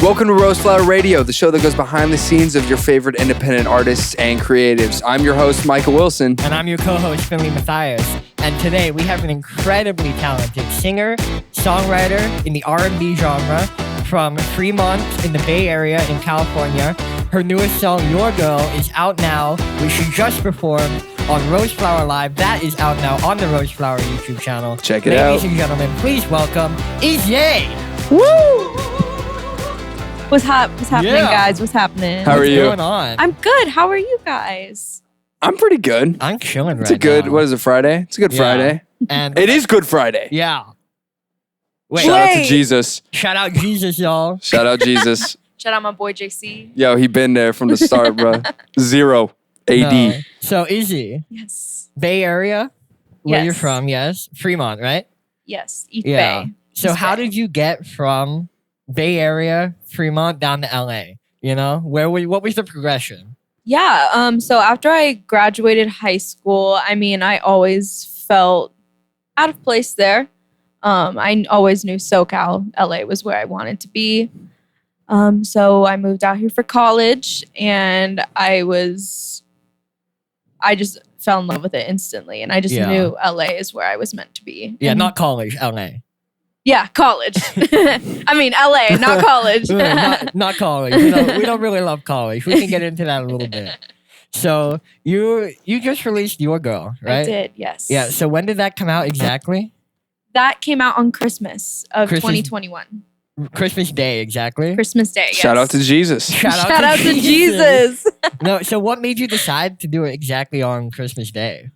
Welcome to Roseflower Radio, the show that goes behind the scenes of your favorite independent artists and creatives. I'm your host, Micah Wilson. And I'm your co-host, Finlay Matthias. And today we have an incredibly talented singer, songwriter in the R&B genre from Fremont in the Bay Area in California. Her newest song, Your Girl, is out now, which she just performed on Roseflower Live. That is out now on the Roseflower YouTube channel. Check it out. Ladies and gentlemen, please welcome IZYE. Woo! What's happening, guys? What's happening? How are you? What's going on? I'm good. How are you guys? I'm pretty good. I'm chilling right It's a good, now. what is it, Friday? It's a good Yeah. Friday. And It is Good Friday. yeah. Wait. Shout out to Jesus. Shout out Jesus, y'all. Shout out Jesus. Shout out my boy JC. Yo, he been there from the start, bro. 0 AD. No. So IZYE, Yes. Bay Area, where Yes. you're from, yes. Fremont, right? Yes. East Yeah. Bay. So East how Bay. did you get from Bay Area, Fremont, down to LA? You know, what was the progression? Yeah. So after I graduated high school, I always felt out of place there. I always knew SoCal, LA was where I wanted to be. So I moved out here for college, and I just fell in love with it instantly, and I just Yeah. knew LA is where I was meant to be. Yeah, And- not college, LA. Yeah, college. LA, not college. not college. We don't really love college. We can get into that a little bit. So you just released Your Girl, right? I did, yes. Yeah. So when did that come out exactly? That came out on Christmas of Christmas- 2021. Christmas Day, exactly. Christmas Day, yes. Shout out to Jesus. Shout Shout out to Jesus. No, so what made you decide to do it exactly on Christmas Day?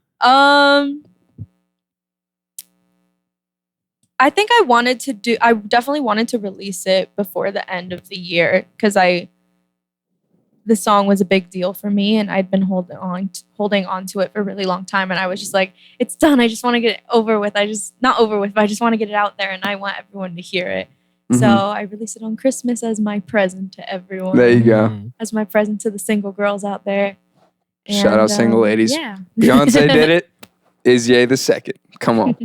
I think I definitely wanted to release it before the end of the year because the song was a big deal for me, and I'd been holding on to it for a really long time, and I was just like, it's done. I just want to get it over with. Not over with, but I just want to get it out there, and I want everyone to hear it. So I released it on Christmas as my present to everyone. There you go. Mm. As my present to the single girls out there. Shout out single ladies. Yeah. Beyonce did it. IZYE the second. Come on.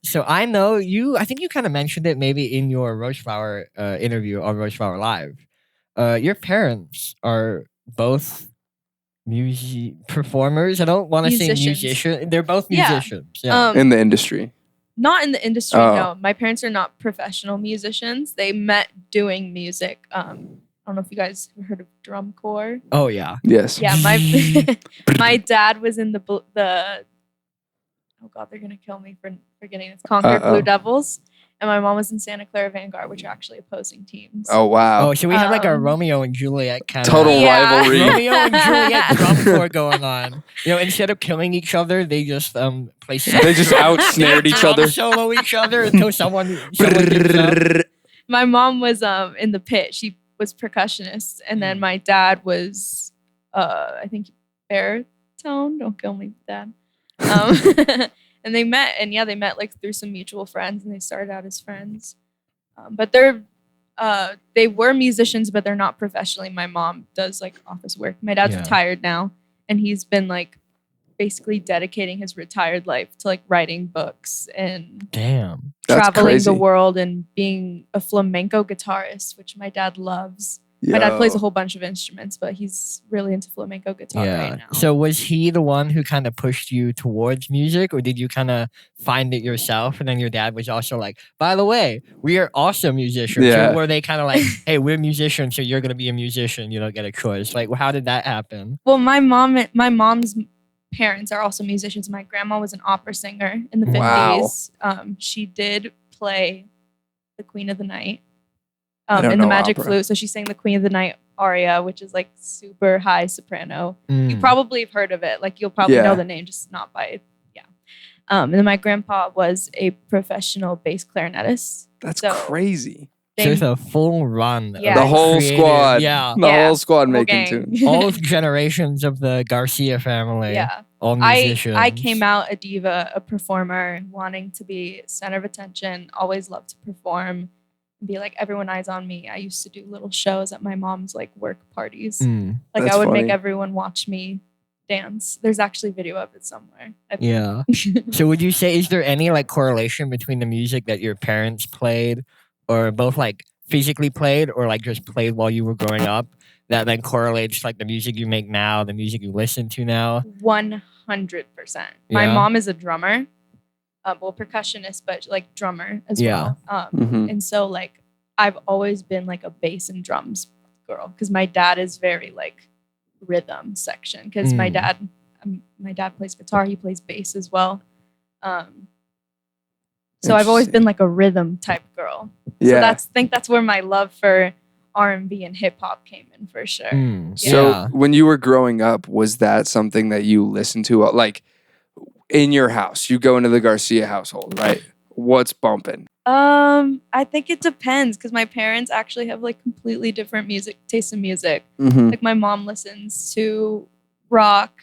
So I know I think you kind of mentioned it maybe in your Roseflower interview on Roseflower Live. Your parents are both performers. I don't want to say Musicians. musician. They're both Yeah. musicians. Yeah. In the industry. Not in the industry, Oh. no. My parents are not professional musicians. They met doing music. I don't know if you guys have heard of drum corps. Oh yeah. Yes. Yeah, my dad was in the oh god, they're gonna kill me for forgetting this. Concord Blue Devils, and my mom was in Santa Clara Vanguard, which are actually opposing teams. Oh, wow. Oh, so we have like a Romeo and Juliet kind of Total Yeah. rivalry. Romeo and Juliet drum corps going on. You know, instead of killing each other, they just play. They just outsnared each other. Solo each other until someone gives up. My mom was in the pit. She was percussionist, and then my dad was I think baritone. Don't kill me, Dad. And they met, like through some mutual friends, and they started out as friends. But they were musicians, but they're not professionally. My mom does like office work. My dad's retired now, and he's been like basically dedicating his retired life to like writing books and Damn. That's traveling crazy. the world and being a flamenco guitarist, which my dad loves. My dad Yo. plays a whole bunch of instruments, but he's really into flamenco guitar right now. So was he the one who kind of pushed you towards music, or did you kind of find it yourself? And then your dad was also like, by the way, we are also musicians. Yeah. Or were they kind of like, hey, we're musicians, so you're going to be a musician. You don't get a choice. Like, how did that happen? Well, my mom's parents are also musicians. My grandma was an opera singer in the 50s. Wow. She did play the Queen of the Night I don't in the know Magic opera. Flute. So she sang the Queen of the Night aria, which is like super high soprano. You Mm. probably have heard of it. Like you'll probably Yeah. know the name, just not by and then my grandpa was a professional bass clarinetist. That's So- crazy. So there's a full run. Yeah. The of whole creative- squad. Yeah. The Yeah. whole squad Whole making gang. tunes. All generations of the Garcia family. Yeah. All musicians. I came out a diva, a performer, wanting to be center of attention, always loved to perform, and be like, everyone eyes on me. I used to do little shows at my mom's like work parties. Mm. Like That's I would funny. make everyone watch me dance. There's actually video of it somewhere. Yeah. So would you say, is there any like correlation between the music that your parents played or both like physically played or like just played while you were growing up that then correlates like the music you make now, the music you listen to now? 100%. My Yeah. mom is a drummer, well, percussionist, but like drummer as Yeah. well. Mhm. And so like I've always been like a bass and drums girl because my dad is very like rhythm section because my dad plays guitar, he plays bass as well. So I've always been like a rhythm type girl. Yeah. So I think that's where my love for R&B and hip hop came in for sure. So Yeah. when you were growing up, was that something that you listened to? Like in your house, you go into the Garcia household, right? What's bumping? I think it depends because my parents actually have like completely different tastes in music. Mm-hmm. Like my mom listens to rock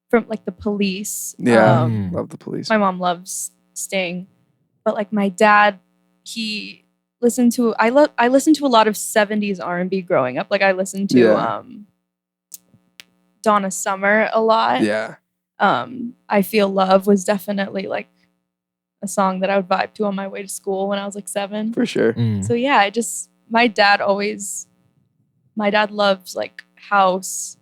from like the Police. Yeah, love the Police. My mom loves Sting, but like my dad, he listened to. I listened to a lot of 70s R&B growing up. Like I listened to Donna Summer a lot. Yeah. I Feel Love was definitely like a song that I would vibe to on my way to school when I was like 7. For sure. So yeah, my dad loves like house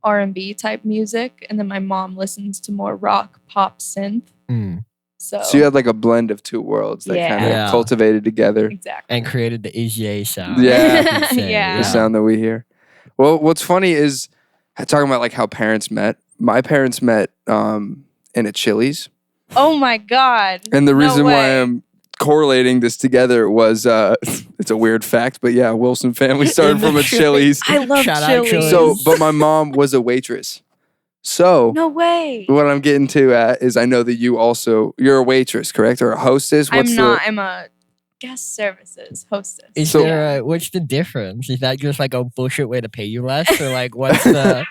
R&B type music, and then my mom listens to more rock, pop, synth. So you had like a blend of two worlds that kind of cultivated together. Exactly. And created the IZYE sound. Yeah. Yeah. The sound that we hear. Well, what's funny is talking about like how parents met. My parents met in a Chili's. Oh my God. And the reason No why way. I'm correlating this together was it's a weird fact, but yeah, Wilson family started from a Chili's. I love Shout out Chili's. Chili's. So, but my mom was a waitress. So No way. what I'm getting to at is I know that you're a waitress, correct? Or a hostess? I'm not. I'm a guest services hostess. Is there what's the difference? Is that just like a bullshit way to pay you less? Or like what's the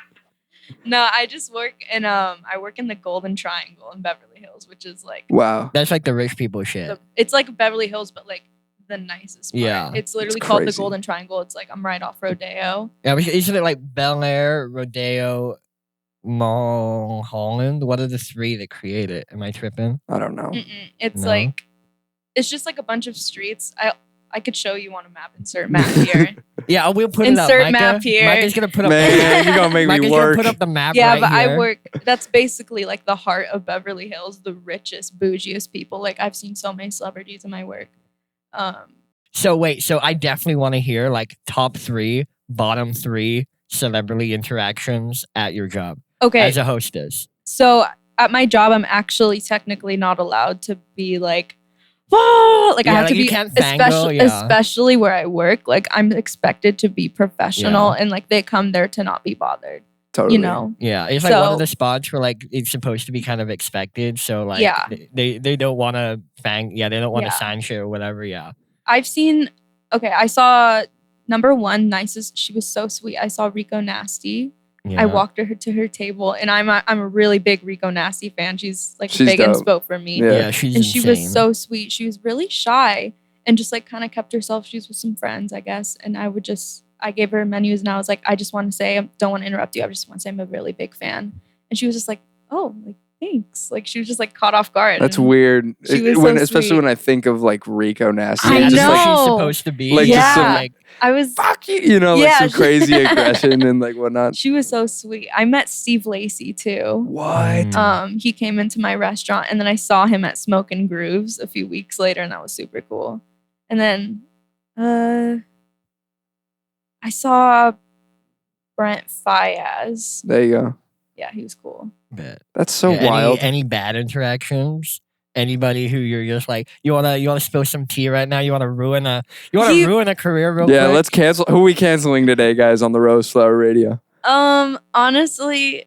No, I just work in I work in the Golden Triangle in Beverly Hills, which is like wow. That's like the rich people shit. It's like Beverly Hills, but like the nicest part. Yeah. It's literally It's called the crazy. Golden Triangle. It's like I'm right off Rodeo. Yeah, isn't it like Bel Air, Rodeo, Mulholland? What are the three that create it? Am I tripping? I don't know. It's No? like it's just like a bunch of streets. I could show you on a map. Insert map here. Yeah, we'll put it up. Insert Micah. map here. Micah's gonna put up. Man, you're gonna make me Micah's work. gonna put up the map. Yeah, right but here. I work. That's basically like the heart of Beverly Hills, the richest, bougiest people. Like I've seen so many celebrities in my work. So wait, so I definitely want to hear like top 3, bottom 3 celebrity interactions at your job Okay, as a hostess. so at my job, I'm actually technically not allowed to be like, whoa, like I Yeah, have like to you be, can't fangirl, especially where I work. Like I'm expected to be professional, and like they come there to not be bothered. Totally. You know. Yeah, it's like one So- of the spots where like it's supposed to be kind of expected. So like Yeah. they don't want to they don't want to Yeah. sign shit or whatever. Yeah. I've seen. Okay, I saw number one nicest. She was so sweet. I saw Rico Nasty. Yeah. I walked her to her table, and I'm a really big Rico Nasty fan. She's like a She's big dope. inspo for me. Yeah. Yeah, she's And she insane. was so sweet. She was really shy and just like kind of kept herself. She was with some friends, I guess. And I gave her menus, and I was like, I just want to say, I don't want to interrupt you. I just want to say I'm a really big fan. And she was just like, oh, like thanks. Like she was just like caught off guard. That's And weird. She was so Especially sweet. when I think of like Rico Nasty. I Yeah, just that's what she's know. supposed to be. Like, just some, like I was. fuck you, like Yeah, some she- crazy aggression and like whatnot. She was so sweet. I met Steve Lacy too. What? He came into my restaurant, and then I saw him at Smoke and Grooves a few weeks later, and that was super cool. And then I saw Brent Fayez. There you go. Yeah, he was cool. Bet. That's so Yeah, wild. Any bad interactions? Anybody who you're just like you wanna spill some tea right now? You wanna ruin a career real Yeah, quick? let's cancel. Who are we canceling today, guys, on the Roseflower Radio? Honestly,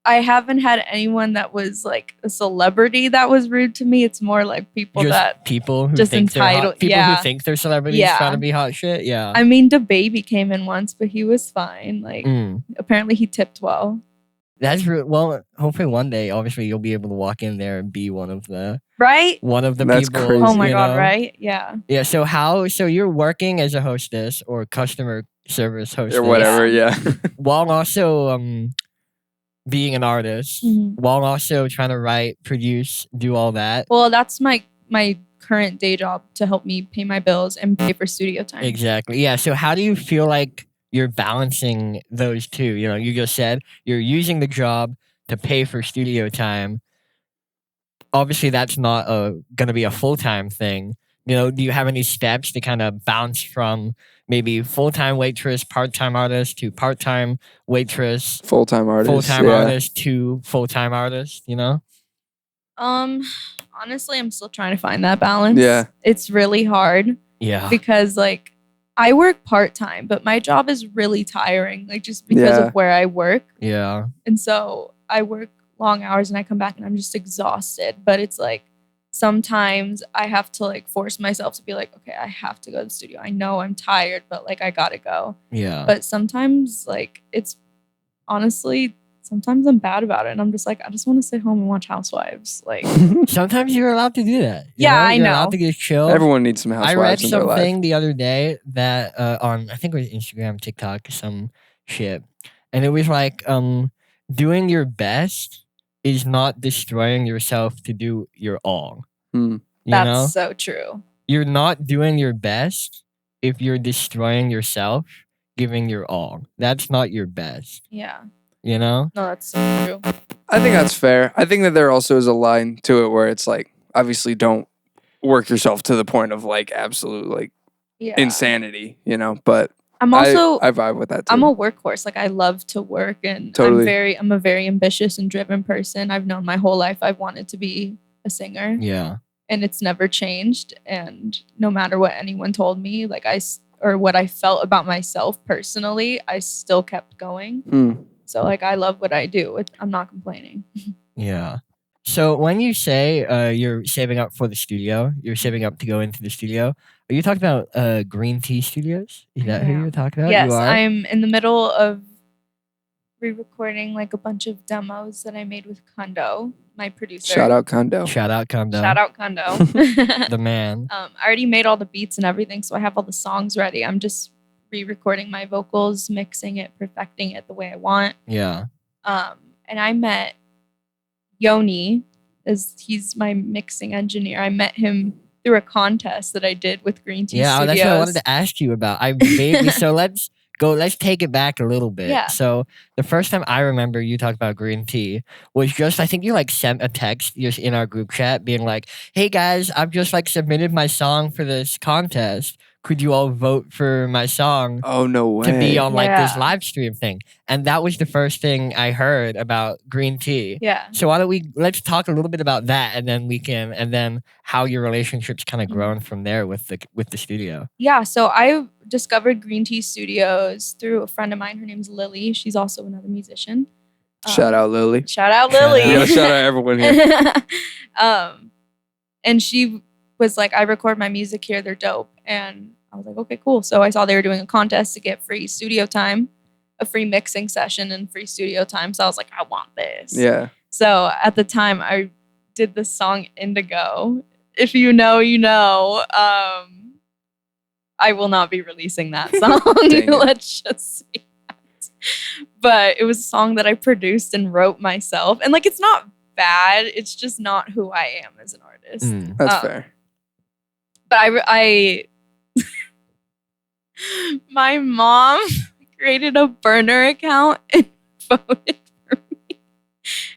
I haven't had anyone that was like a celebrity that was rude to me. It's more like people just that people who just think they're hot, entitled- people yeah. who think they're celebrities Yeah. trying to be hot shit. Yeah. I mean, DaBaby came in once, but he was fine. Like apparently he tipped well. That's well. Hopefully one day, obviously, you'll be able to walk in there and be one of the Right? That's people. crazy. Oh my you god, know? right? Yeah. Yeah. So you're working as a hostess or customer service hostess Or whatever, yeah. while also being an artist, Mhm. while also trying to write, produce, do all that. Well, that's my current day job to help me pay my bills and pay for studio time. Exactly. Yeah. So how do you feel like you're balancing those two? You know, you just said you're using the job to pay for studio time. Obviously, that's not going to be a full-time thing. You know, do you have any steps to kind of bounce from maybe full-time waitress, part-time artist to part-time waitress, Full-time artist. full-time yeah. artist to full-time artist, you know? Honestly, I'm still trying to find that balance. Yeah. It's really hard Yeah. because like I work part-time, but my job is really tiring, like just because Yeah. of where I work. Yeah. And so I work long hours and I come back and I'm just exhausted. But it's like sometimes I have to like force myself to be like, okay, I have to go to the studio. I know I'm tired, but like I gotta go. Yeah. But sometimes like it's honestly, sometimes I'm bad about it. And I'm just like, I just want to sit home and watch Housewives. Like, Sometimes you're allowed to do that. you Yeah, I You're know. allowed to just chill. Everyone needs some I read housewives in their life. something the other day that on I think it was Instagram, TikTok, some shit, and it was like doing your best is not destroying yourself to do your all. Hmm. You that's know, so true. you're not doing your best if you're destroying yourself, giving your all. That's not your best. Yeah. You know. No, that's so true. I think that's fair. I think that there also is a line to it where it's like, obviously, don't work yourself to the point of like absolute like Yeah. insanity, you know. But I'm also I vibe with that too. I'm a workhorse. Like I love to work and Totally. I'm a very ambitious and driven person. I've known my whole life I've wanted to be a singer. Yeah. And it's never changed. And no matter what anyone told me, like or what I felt about myself personally, I still kept going. Hmm. So like I love what I do. I'm not complaining. Yeah. So when you say you're saving up for the studio, you're saving up to go into the studio, are you talking about Green Tea Studios? Is that who Yeah. you're talking about? Yes, You are? I'm in the middle of re-recording like a bunch of demos that I made with Kondo, my producer. Shout out Kondo. Shout out Kondo. Shout out Kondo. The man. I already made all the beats and everything, so I have all the songs ready. I'm just re-recording my vocals, mixing it, perfecting it the way I want. Yeah. And I met Yoni, he's my mixing engineer. I met him through a contest that I did with Green Tea Yeah, Studios. that's what I wanted to ask you about. So let's take it back a little bit. Yeah. So the first time I remember you talk about green tea was just, I think you like sent a text just in our group chat being like, hey guys, I've just like submitted my song for this contest. Could you all vote for my song Oh no way. to be on like this Yeah. live stream thing? And that was the first thing I heard about green tea. Yeah. So let's talk a little bit about that, and then how your relationship's kind of grown from there with the studio. Yeah, so I discovered Green Tea Studios through a friend of mine. Her name's Lily. She's also another musician. Shout out Lily. Shout out Shout Lily. out. Yeah, shout out everyone here. And she was like, I record my music here. They're dope. And I was like, okay, cool. So I saw they were doing a contest to get free studio time, a free mixing session and free studio time. So I was like, I want this. Yeah. So at the time I did the song Indigo. If you know, you know. I will not be releasing that song. Dang it. Let's just say that. But it was a song that I produced and wrote myself. And like, it's not bad. It's just not who I am as an artist. That's fair. But I my mom created a burner account and voted for me.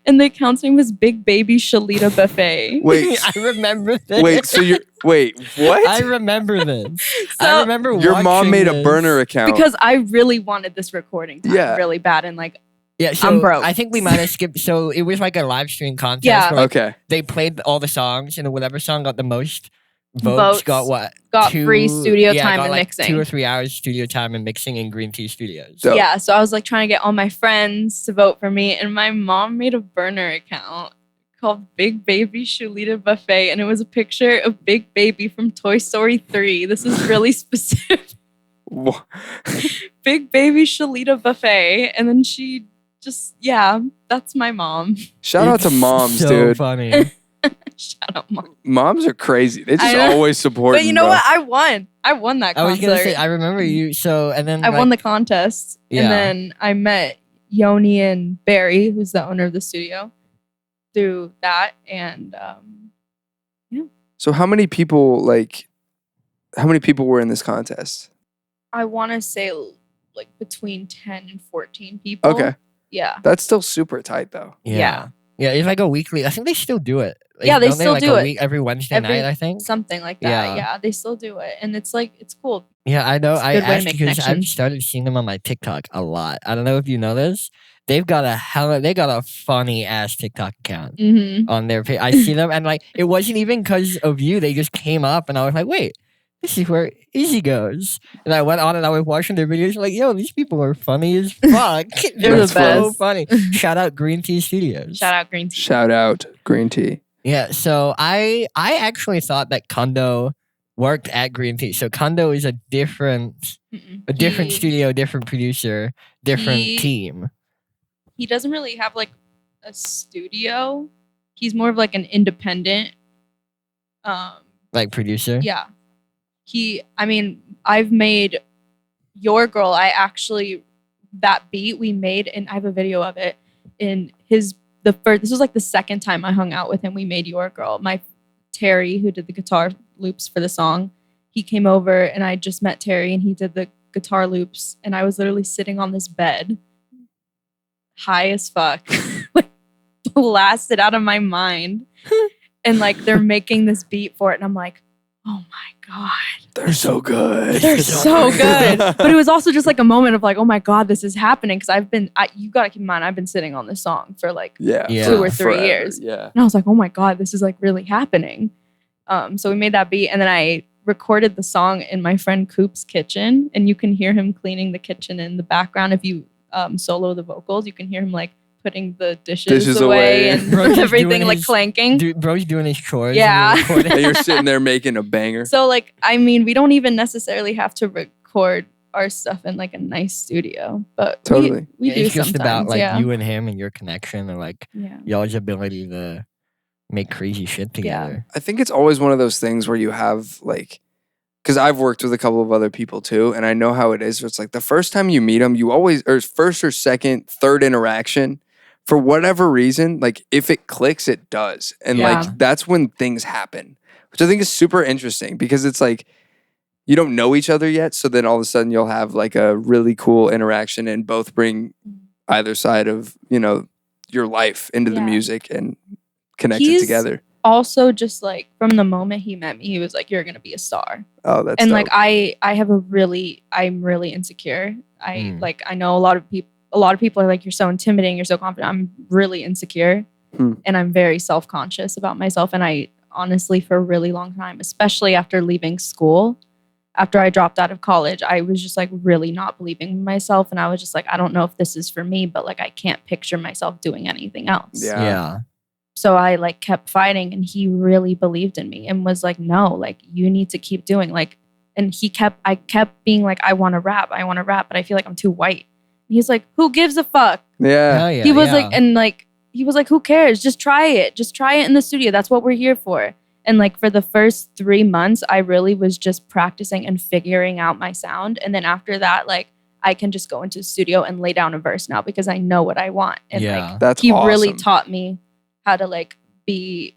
And the account's name was Big Baby Shalita Buffet. Wait. I remember this. Wait, what? I remember this. So- I remember Your mom watching made a this. burner account. Because I really wanted this recording time Yeah. really bad. And like, Yeah, so I'm broke. I think we might have skipped. So it was like a live stream contest. Yeah. Where, like, Okay. they played all the songs, and whatever song got the most votes got what? got free studio time got and like mixing. 2 or 3 hours studio time and mixing in Green Tea Studios. Dope. Yeah, so I was like trying to get all my friends to vote for me, and my mom made a burner account called Big Baby Shalita Buffet, and it was a picture of Big Baby from Toy Story 3. This is really specific. Wha- Big Baby Shalita Buffet, and then she just, yeah, that's my mom. Shout out to It's moms, so dude. funny. Shout out, mom. Moms are crazy. They I just know. always support. But you know what? I won. I won that I was concert. gonna say I remember you. So and then I won the contest, Yeah. and then I met Yoni and Barry, who's the owner of the studio, through that, and So how many people were in this contest? I want to say like between 10 and 14 people. Okay. Yeah. That's still super tight though. Yeah. Yeah, it's like a weekly. I think they still do it. Like, Yeah, they don't still like do a it. Week, every Wednesday night, I think. Something like that. Yeah. Yeah, they still do it. And it's like, it's cool. Yeah, I know. It's a I good way to asked make because I've connections. started seeing them on my TikTok a lot. I don't know if you know this. They got a funny ass TikTok account Mm-hmm. on their page. I see them and like it wasn't even because of you. They just came up and I was like, wait, this is where IZYE goes. And I went on and I was watching their videos like, yo, these people are funny as fuck. They're the so best. funny. Shout out Green Tea Studios. Shout out Green Tea. Shout out Green Tea. Yeah, so I actually thought that Kondo worked at Green Tea. So Kondo is a different studio, different producer, different team. He doesn't really have like a studio. He's more of like an independent Like producer? Yeah. I've made Your Girl. That beat we made, and I have a video of it in this was like the second time I hung out with him. We made Your Girl. My Terry, who did the guitar loops for the song, he came over and I just met Terry and he did the guitar loops. And I was literally sitting on this bed, high as fuck, like blasted out of my mind. And like they're making this beat for it. And I'm like, oh my God. They're so good. They're so good. But it was also just like a moment of like, oh my God, this is happening. Because you got to keep in mind, I've been sitting on this song for like 2 or 3 forever. years. Yeah. And I was like, oh my God, this is like really happening. So we made that beat. And then I recorded the song in my friend Coop's kitchen. And you can hear him cleaning the kitchen in the background. If you solo the vocals, you can hear him like putting the dishes away and everything like clanking. Bro's doing his chores. Yeah. And you're sitting there making a banger. So like, we don't even necessarily have to record our stuff in like a nice studio, but totally we do it's just sometimes, about like you and him and your connection and like y'all's ability to make crazy shit together. I think it's always one of those things where you have like, because I've worked with a couple of other people too, and I know how it is. It's like the first time you meet them, you always, or first or second, third interaction, for whatever reason, like if it clicks, it does. And like that's when things happen, which I think is super interesting because it's like you don't know each other yet. So then all of a sudden you'll have like a really cool interaction and both bring either side of, your life into the music and connect it together. Also, just like from the moment he met me, he was like, "You're gonna be a star." Oh, that's and dope. like I'm really insecure. I know a lot of people are like, "You're so intimidating, you're so confident." I'm really insecure, and I'm very self-conscious about myself. And I honestly, for a really long time, especially after leaving school, after I dropped out of college, I was just like really not believing in myself, and I was just like, I don't know if this is for me, but like I can't picture myself doing anything else. Yeah. So I like kept fighting, and he really believed in me and was like, no, like you need to keep doing like, and I kept being like, I want to rap, but I feel like I'm too white. And he's like, who gives a fuck? Yeah. He was like, and like, he was like, who cares? Just try it in the studio. That's what we're here for. And like for the first 3 months, I really was just practicing and figuring out my sound. And then after that, like I can just go into the studio and lay down a verse now because I know what I want. And like that's he awesome. really taught me how to like be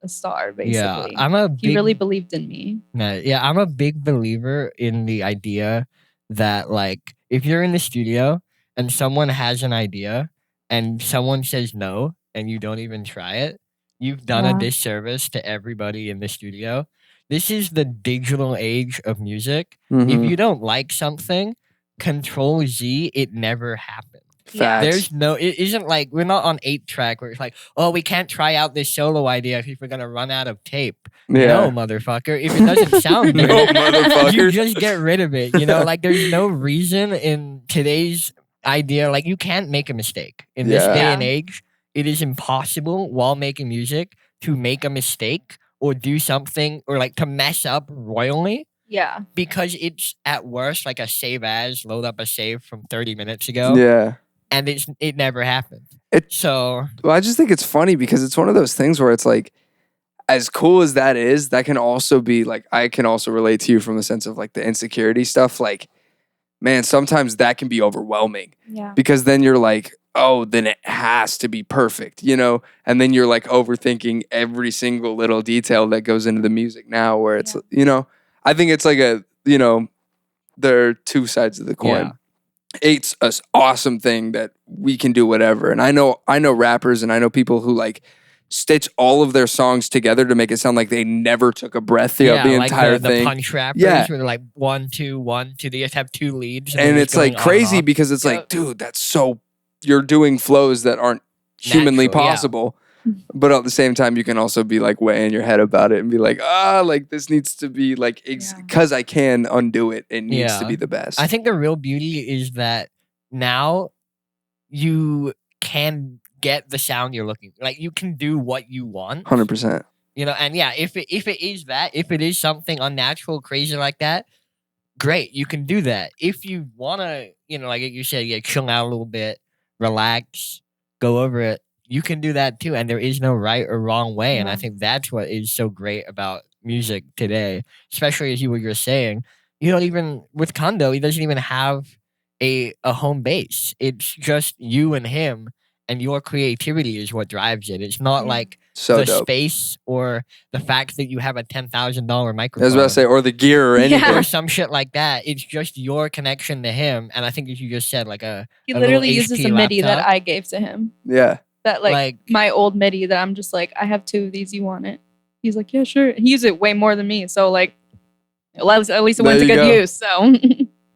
a star, basically. Yeah, he really believed in me. Yeah, I'm a big believer in the idea that like if you're in the studio and someone has an idea and someone says no and you don't even try it, you've done a disservice to everybody in the studio. This is the digital age of music. If you don't like something, Control Z, it never happened. Facts. It isn't like we're not on 8-track where it's like, oh, we can't try out this solo idea if we're gonna run out of tape. No, motherfucker. If it doesn't sound good, you just get rid of it. Like there's no reason in today's idea, like you can't make a mistake. In this day and age, it is impossible while making music to make a mistake or do something or like to mess up royally. Yeah. Because it's at worst like a save as, load up a save from 30 minutes ago. Yeah. And it never happened. Well, I just think it's funny because it's one of those things where it's like, as cool as that is, that can also be like, I can also relate to you from the sense of like the insecurity stuff. Like, man, sometimes that can be overwhelming. Yeah. Because then you're like, oh, then it has to be perfect, you know? And then you're like overthinking every single little detail that goes into the music now, where it's, you know, I think it's like there are two sides of the coin. Yeah. It's an awesome thing that we can do whatever. And I know rappers and I know people who like stitch all of their songs together to make it sound like they never took a breath throughout the entire thing. The punch rappers Yeah. where they're like 1, 2, 1, 2. They just have 2 leads. And it's like crazy because it's like, dude, that's so, you're doing flows that aren't humanly possible. But at the same time, you can also be like way in your head about it and be like, like this needs to be like, because I can undo it. It needs to be the best. I think the real beauty is that now you can get the sound you're looking for. Like you can do what you want. 100%. You know, and if it is something unnatural, crazy like that, great, you can do that. If you wanna, like you said, chill out a little bit, relax, go over it. You can do that too, and there is no right or wrong way. And I think that's what is so great about music today, especially as you were saying. You don't even with Kondo, he doesn't even have a home base. It's just you and him, and your creativity is what drives it. It's not like the dope. space or the fact that you have a $10,000 microphone. I was about to say, or the gear or anything. Or some shit like that. It's just your connection to him. And I think as you just said, like he literally uses HP a MIDI laptop. that I gave to him. Yeah. That like my old MIDI that I'm just like, I have 2 of these, you want it? He's like, yeah, sure. He uses it way more than me. So like, at least it went to good use. So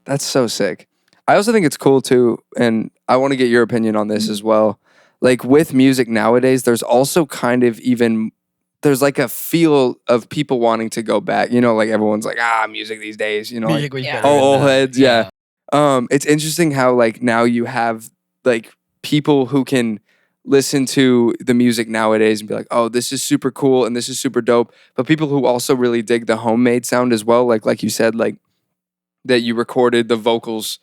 that's so sick. I also think it's cool too, and I want to get your opinion on this as well. Like with music nowadays, there's also kind of there's like a feel of people wanting to go back. You know, like everyone's like, music these days. You know, music like, old heads. Yeah. It's interesting how like now you have like people who can listen to the music nowadays and be like, oh, this is super cool and this is super dope. But people who also really dig the homemade sound as well, like you said, like that you recorded the vocals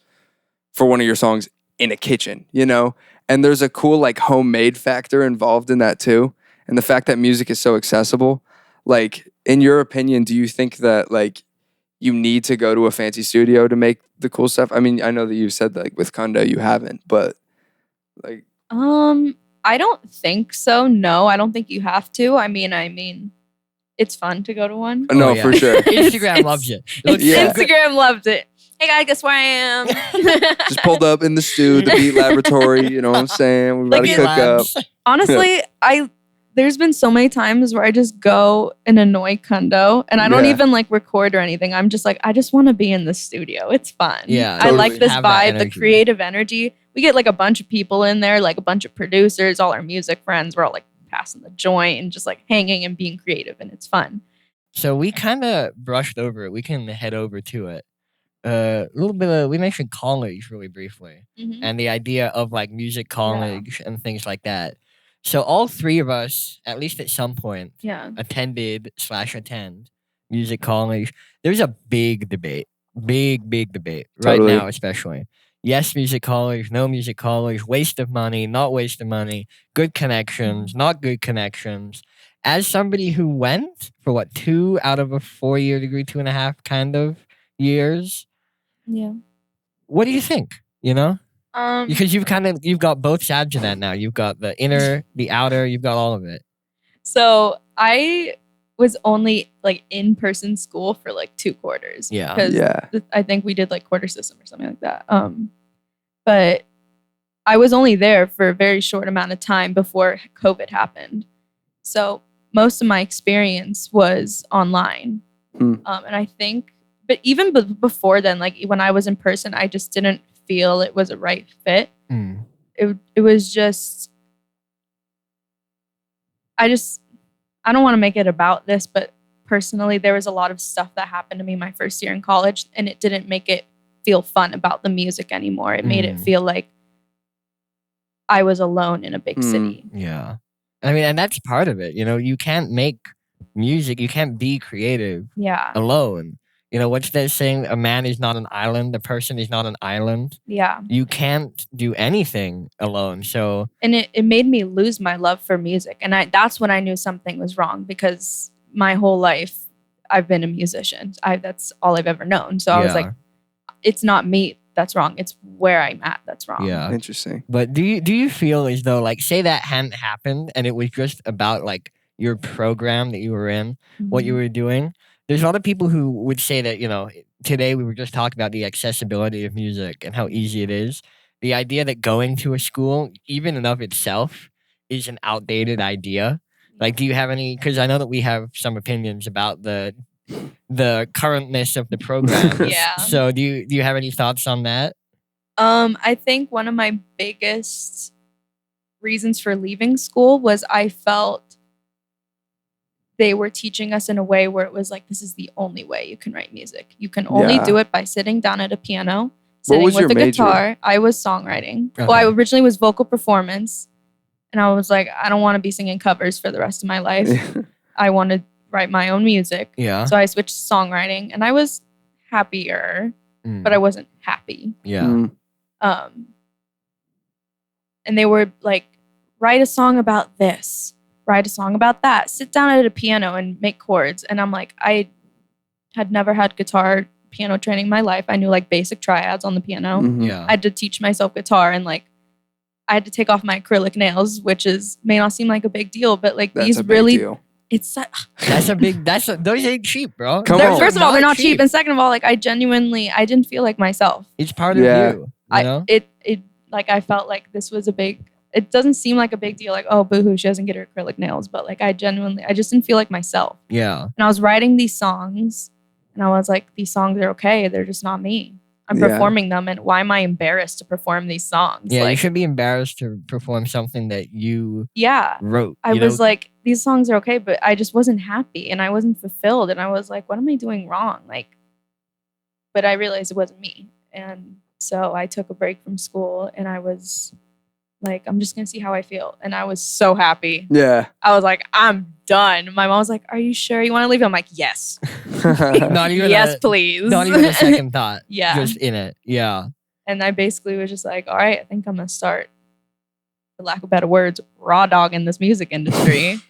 for one of your songs in a kitchen, you know? And there's a cool like homemade factor involved in that too. And the fact that music is so accessible, like in your opinion, do you think that like you need to go to a fancy studio to make the cool stuff? I mean, I know that you said that like with Kondo you haven't, but like I don't think so. No, I don't think you have to. I mean, it's fun to go to one. No, for sure. Instagram loves it. Instagram loves it. Hey guys, guess where I am? Just pulled up in the stew, the Beat Laboratory. You know what I'm saying? We're about to cook up. Honestly, there's been so many times where I just go and annoy Kondo, and I don't even like record or anything. I'm just like, I just want to be in the studio. It's fun. Yeah, I like this vibe, the creative energy. We get like a bunch of people in there, like a bunch of producers, all our music friends. We're all like passing the joint and just like hanging and being creative, and it's fun. So we kind of brushed over it. We can head over to it. A little bit of, we mentioned college really briefly, and the idea of like music college and things like that. So all 3 of us, at least at some point, attend music college. There's a big debate right now, especially. Yes, music college, no music college, waste of money, not waste of money, good connections, not good connections. As somebody who went for 2 out of a 4-year degree, 2.5 kind of years. Yeah. What do you think? You know? Because you've got both sides of that now. You've got the inner, the outer, you've got all of it. So I was only like in-person school for like 2 quarters. Yeah. Because I think we did like quarter system or something like that. But I was only there for a very short amount of time before COVID happened. So most of my experience was online. And I think, but even before then, like when I was in person, I just didn't feel it was a right fit. It was just, I don't want to make it about this, but personally, there was a lot of stuff that happened to me my first year in college, and it didn't make it feel fun about the music anymore. It made it feel like I was alone in a big city. Yeah. I mean, and that's part of it. You know, you can't make music, you can't be creative alone. You know, what's that saying? A man is not an island. A person is not an island. Yeah. You can't do anything alone. So, and it made me lose my love for music. And that's when I knew something was wrong, because my whole life I've been a musician. That's all I've ever known. So I was like, it's not me that's wrong. It's where I'm at that's wrong. Yeah. Interesting. But do you feel as though, like, say that hadn't happened and it was just about like your program that you were in, what you were doing? There's a lot of people who would say that, you know, today we were just talking about the accessibility of music and how easy it is. The idea that going to a school, even in of itself, is an outdated idea. Like, do you have any? Because I know that we have some opinions about the currentness of the program. Yeah. So do you have any thoughts on that? I think one of my biggest reasons for leaving school was I felt they were teaching us in a way where it was like, this is the only way you can write music. You can only do it by sitting down at a piano, sitting with a guitar. I was songwriting. Okay. Well, I originally was vocal performance. And I was like, I don't want to be singing covers for the rest of my life. I want to write my own music. Yeah. So I switched to songwriting, and I was happier, but I wasn't happy. Yeah. And they were like, write a song about this, write a song about that, sit down at a piano and make chords. And I'm like, I had never had guitar piano training in my life. I knew like basic triads on the piano. Yeah. I had to teach myself guitar, and like I had to take off my acrylic nails, which may not seem like a big deal, but like That's these a big really deal. Those ain't cheap, bro. Come on. First of all, they're not cheap. And second of all, like I didn't feel like myself. It's part of you. You know? I felt like this was it doesn't seem like a big deal. Like, oh, boohoo, she doesn't get her acrylic nails. But like I just didn't feel like myself. Yeah. And I was writing these songs and I was like, these songs are okay. They're just not me. I'm performing them, and why am I embarrassed to perform these songs? Yeah, like, you should be embarrassed to perform something that you wrote. I was like, these songs are okay, but I just wasn't happy and I wasn't fulfilled. And I was like, what am I doing wrong? Like, but I realized it wasn't me. And so I took a break from school and I was like, I'm just going to see how I feel. And I was so happy. Yeah. I was like, I'm done. My mom was like, are you sure you want to leave? I'm like, yes. Not even yes, please. Not even a second thought. Yeah. Just in it. Yeah. And I basically was just like, all right, I think I'm going to start, for lack of better words, raw dog in this music industry.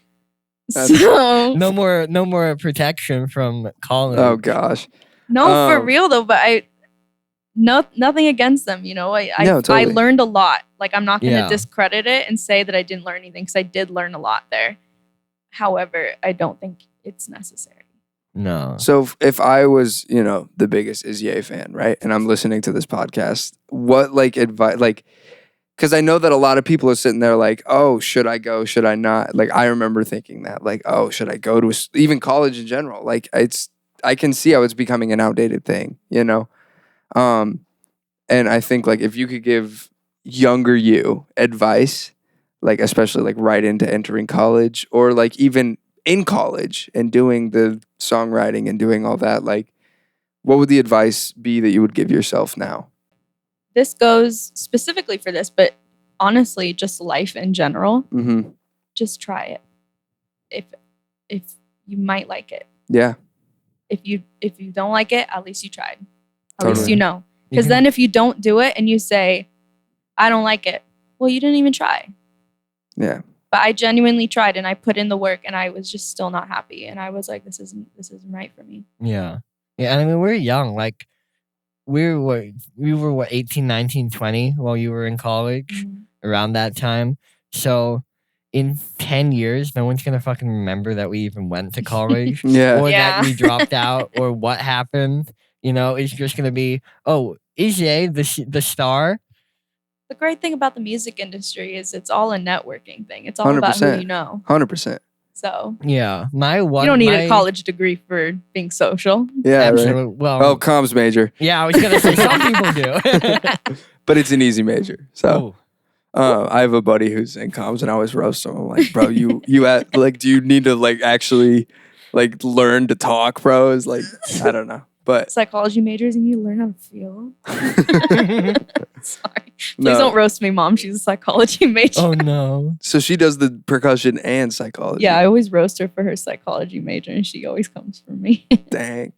So no more protection from college. Oh gosh. No, for real though, but nothing against them, you know. I learned a lot. Like I'm not going to discredit it and say that I didn't learn anything, because I did learn a lot there. However, I don't think it's necessary. No. So if I was, you know, the biggest IZYE fan, right, and I'm listening to this podcast, what like advice, like, because I know that a lot of people are sitting there like, oh, should I go? Should I not? Like, I remember thinking that, like, oh, should I go to even college in general? Like, I can see how it's becoming an outdated thing, you know? And I think, like, if you could give younger you advice, like, especially, like, right into entering college, or, like, even in college and doing the songwriting and doing all that, like, what would the advice be that you would give yourself now? This goes specifically for this, but honestly, just life in general. Mm-hmm. Just try it. If you might like it. Yeah. If you don't like it, at least you tried. At Totally. least you know. Because then if you don't do it and you say, I don't like it, well, you didn't even try. Yeah. But I genuinely tried and I put in the work and I was just still not happy. And I was like, this isn't right for me. Yeah. Yeah. And I mean, we're young. Like, we were 18, 19, 20 while you were in college, around that time. So in 10 years, no one's going to fucking remember that we even went to college. Yeah. Or that we dropped out or what happened. You know, it's just going to be, oh, IZYE, the star. The great thing about the music industry is it's all a networking thing. It's all about who you know. 100%. So yeah, you don't need a college degree for being social. Yeah, absolutely. Right. Well, comms major. Yeah, I was gonna say some people do, but it's an easy major. So I have a buddy who's in comms, and I always roast him. I'm like, bro, you like, do you need to like actually like learn to talk, bro? Is like, I don't know. But psychology majors and you learn how to feel. Sorry. Please don't roast me, Mom. She's a psychology major. Oh, no. So she does the percussion and psychology. Yeah, I always roast her for her psychology major, and she always comes for me. Dang.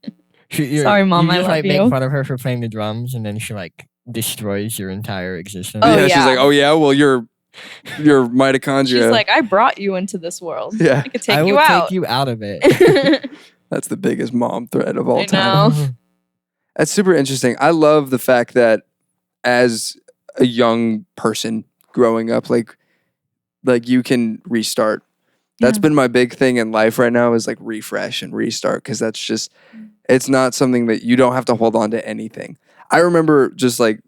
Sorry, Mom, I love you. Make fun of her for playing the drums, and then she, like, destroys your entire existence. Oh, yeah. She's like, oh, yeah, well, your mitochondria. She's like, I brought you into this world. Yeah. I could take you out. Take you out of it. That's the biggest mom threat of all time. I know. That's super interesting. I love the fact that as a young person growing up, like you can restart. That's been my big thing in life right now is like refresh and restart, because that's just, it's not something that you don't have to hold on to anything. I remember just like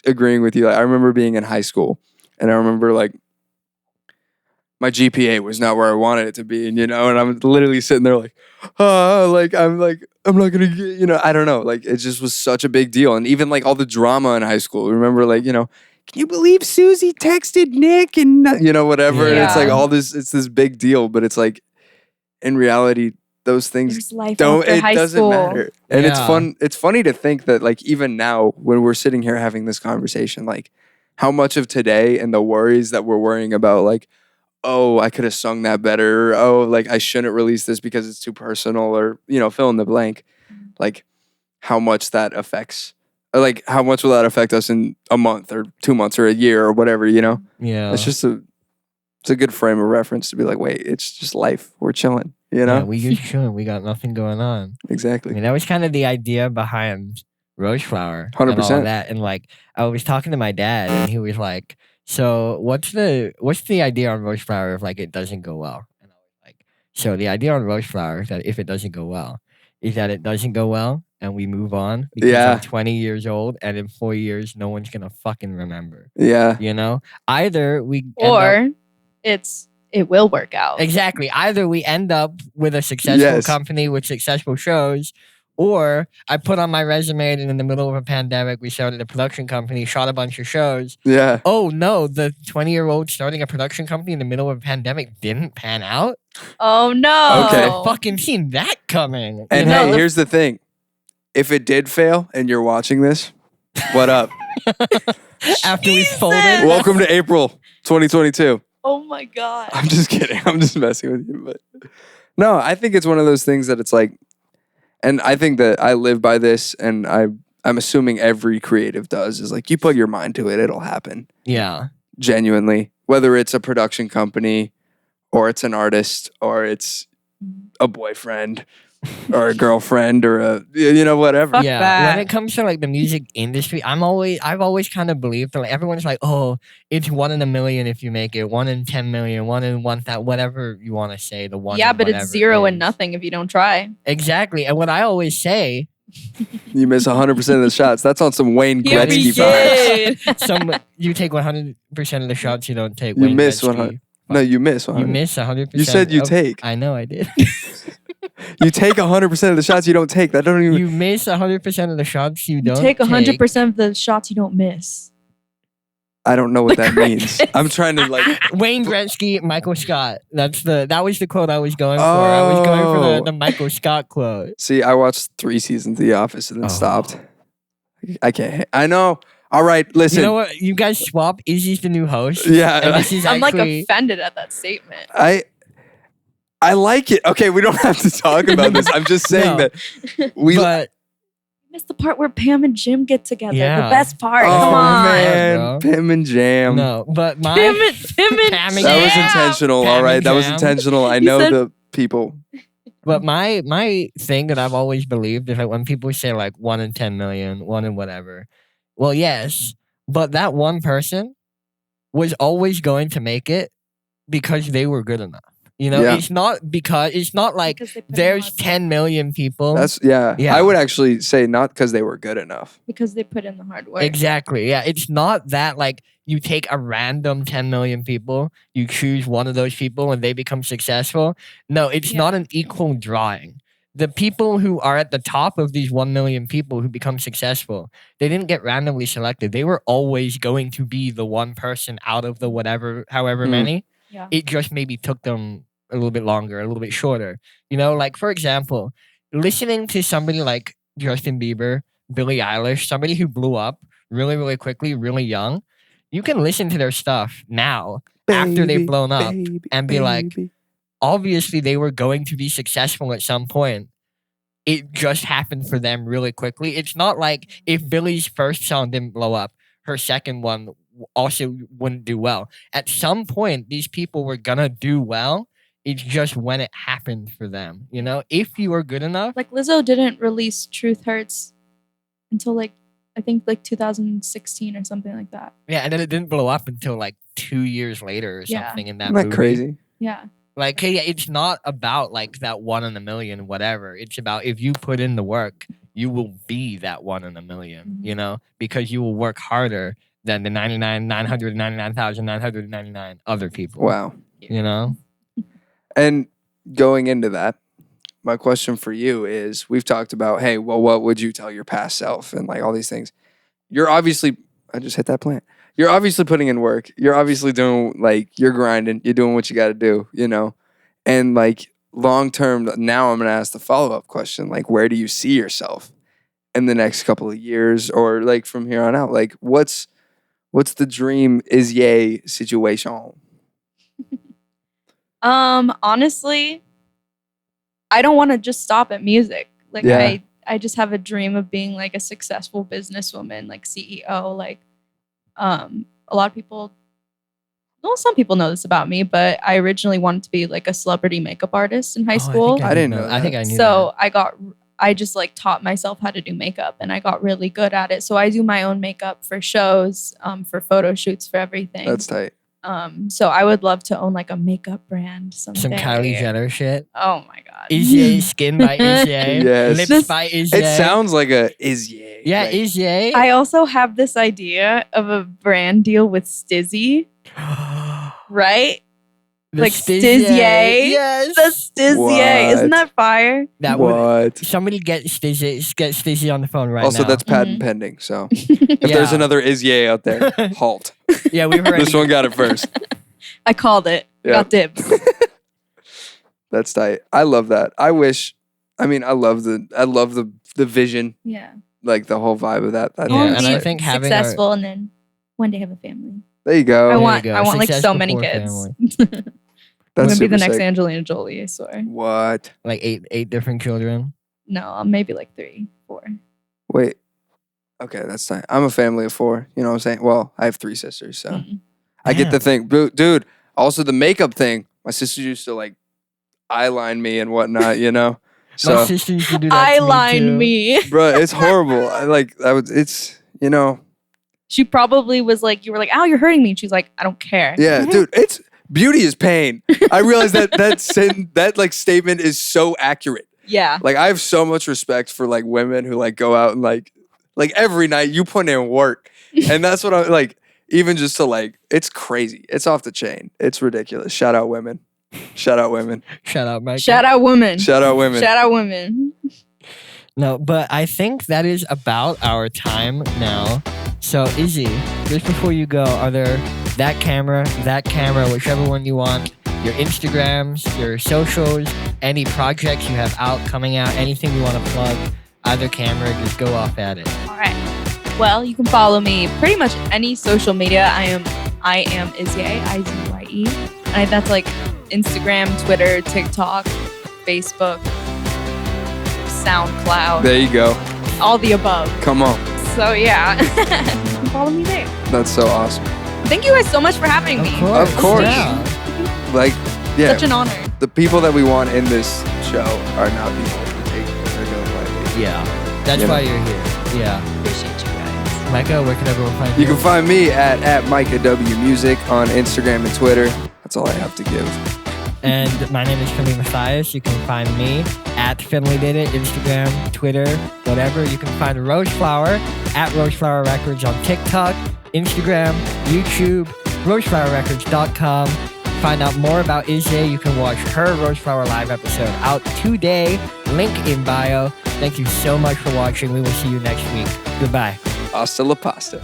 agreeing with you. Like, I remember being in high school, and I remember like my GPA was not where I wanted it to be, and and I'm literally sitting there like, I'm not gonna get, I don't know, like it just was such a big deal, and even like all the drama in high school. Remember, like can you believe Susie texted Nick and whatever, and it's like all this, it's this big deal, but it's like in reality those things There's life after high doesn't school. matter, and it's funny to think that like even now when we're sitting here having this conversation, like how much of today and the worries that we're worrying about, like, oh, I could have sung that better. Oh, like I shouldn't release this because it's too personal, or fill in the blank. Like how much that affects, or like how much will that affect us in a month or 2 months or a year or whatever, Yeah. It's just it's a good frame of reference to be like, wait, it's just life. We're chilling, Yeah, we just chilling. We got nothing going on. Exactly. I mean, that was kind of the idea behind Roseflower. 100%. And all that. And like I was talking to my dad, and he was like, so what's the idea on Roseflower if like it doesn't go well? And I was like, so the idea on Roseflower is that if it doesn't go well, is that it doesn't go well and we move on because I'm 20 years old and in 4 years no one's gonna fucking remember. Yeah. Either we it will work out. Exactly. Either we end up with a successful company with successful shows, or I put on my resume and in the middle of a pandemic, we started a production company, shot a bunch of shows. Yeah. Oh no, the 20-year-old starting a production company in the middle of a pandemic didn't pan out? Oh no. Okay. I fucking seen that coming. And hey, here's the thing. If it did fail and you're watching this, what up? After we folded. Welcome to April 2022. Oh my God. I'm just kidding. I'm just messing with you. But no, I think it's one of those things that it's like, and I think that I live by this, and I'm assuming every creative does, is like you put your mind to it, it'll happen. Yeah. Genuinely. Whether it's a production company or it's an artist or it's a boyfriend or a girlfriend or a whatever. Fuck yeah. that. When it comes to like the music industry, I've always kind of believed that like everyone's like, oh, it's 1 in a million if you make it, 1 in 10 million, 1 in 1,000, whatever you want to say. The one. Yeah, but it's 0 and nothing if you don't try. Exactly. And what I always say, you miss 100% of the shots. That's on some Wayne Gretzky vibes. You take 100% of the shots you don't take. You miss 100. No, you miss 100. You miss 100%. You said you take. I know I did. You take 100% of the shots you don't take. That don't even. You miss 100% of the shots you don't take 100% of the shots you don't miss. I don't know what that means. I'm trying to like Wayne Gretzky, Michael Scott. That was the quote I was going for. I was going for the Michael Scott quote. See, I watched 3 seasons of The Office and then stopped. I can't. I know. All right, listen. You know what? You guys swap. Izzy's the new host. Yeah. I'm like offended at that statement. I like it. Okay, we don't have to talk about this. I'm just saying that we. But missed the part where Pam and Jim get together. Yeah. The best part. Oh, Come on. man. Pam and Jam. No, but my Pam and that was intentional. Pam all right, and that was Jam. intentional. I know the people. But my thing that I've always believed is like when people say like 1 in 10 million, 1 in whatever. Well, yes, but that one person was always going to make it because they were good enough. It's not like there's 10 million people. That's I would actually say not because they were good enough. Because they put in the hard work. Exactly. Yeah. It's not that like you take a random 10 million people, you choose one of those people and they become successful. No, it's not an equal drawing. The people who are at the top of these 1 million people who become successful, they didn't get randomly selected. They were always going to be the one person out of the however many. Yeah. It just maybe took them a little bit longer, a little bit shorter. Like for example, listening to somebody like Justin Bieber, Billie Eilish, somebody who blew up really, really quickly, really young, you can listen to their stuff now after they've blown up and be like, obviously they were going to be successful at some point. It just happened for them really quickly. It's not like if Billie's first song didn't blow up, her second one also wouldn't do well. At some point, these people were gonna do well. It's just when it happened for them. If you were good enough. Like Lizzo didn't release Truth Hurts until like I think like 2016 or something like that. Yeah, and then it didn't blow up until like 2 years later or Yeah. something in that Isn't that movie. crazy? Yeah. Like, hey, it's not about like that 1 in a million, whatever. It's about if you put in the work, you will be that 1 in a million, you know, because you will work harder than the 999,999 other people. Wow. You know? And going into that, my question for you is, we've talked about, hey, well, what would you tell your past self and like all these things. You're obviously, I just hit that plant. You're obviously putting in work. You're obviously doing, like, you're grinding. You're doing what you got to do, you know? And like long term, now I'm going to ask the follow-up question, like, where do you see yourself in the next couple of years or like from here on out? Like, what's the dream IZYE situation? Honestly, I don't want to just stop at music. Like Yeah. I just have a dream of being like a successful businesswoman, like CEO. Like, a lot of people, well, some people know this about me, but I originally wanted to be like a celebrity makeup artist in high school. I didn't know I think I knew So I just like taught myself how to do makeup and I got really good at it. So I do my own makeup for shows, for photo shoots, for everything. That's tight. So I would love to own like a makeup brand someday. Some Kylie Jenner shit. Oh my God. IZYE skin by IZYE. Yes. Lips by IZYE. It sounds like a IZYE. Yeah, like, IZYE. I also have this idea of a brand deal with Stizzy, right? The like Stizye. Stizye. Yes. The Stizzy. What? Isn't that fire? That would. What? Somebody get Stizzy on the phone right Also, now. that's patent pending. So if there's Yeah. another IZYE out there, halt. Yeah, we've already. This one got it first. I called it. Yeah. Got dibs. That's tight. I love that. I love the vision, Yeah. like the whole vibe of that. I Yeah, want and to be I think having successful and then one day have a family. There you go. I you want go. like Success so many before kids. family. I'm That's gonna be the super next sick. Angelina Jolie, I swear. What? Like eight different children. No, maybe like 3, 4. Wait. Okay, that's tight. I'm a family of 4. You know what I'm saying? Well, I have 3 sisters, so I get the thing. Dude, also the makeup thing. My sisters used to like eyeline me and whatnot, you know? My So, sister used to do that. Eyeline me. bro, it's horrible. It's, you know, She probably was like, you were like, ow, you're hurting me. And she's like, I don't care. yeah, dude, it's beauty is pain. I realize that like statement is so accurate. Yeah. Like, I have so much respect for like women who like go out and like every night you put in work. And that's what I'm like, even just to like, it's crazy. It's off the chain. It's ridiculous. Shout out women. Shout out women. Shout out, Micah. Shout out women. Shout out women. Shout out women. No, but I think that is about our time now. So, Izzy, just before you go, are there that camera, whichever one you want, your Instagrams, your socials, any projects you have out, coming out, anything you want to plug, either camera, just go off at it. All right. Well, you can follow me pretty much any social media. I am IZYE, IZYE. And that's like Instagram, Twitter, TikTok, Facebook, SoundCloud. There you go. All the above. Come on. So yeah, you can follow me there. That's so awesome. Thank you guys so much for having me. Of course. Yeah. Like, yeah, Such an honor. the people that we want in this show are not people who take regular lightly. Yeah. That's You know. why you're here. Yeah. Appreciate you guys. Micah, where can everyone find You can find me at Micah W Music on Instagram and Twitter. That's all I have to give. And my name is Finlay Matthias. You can find me at Finlay Did It, Instagram, Twitter, whatever. You can find Roseflower at Roseflower Records on TikTok, Instagram, YouTube, roseflowerrecords.com. Find out more about IZYE. You can watch her Roseflower Live episode out today. Link in bio. Thank you so much for watching. We will see you next week. Goodbye. Hasta la pasta.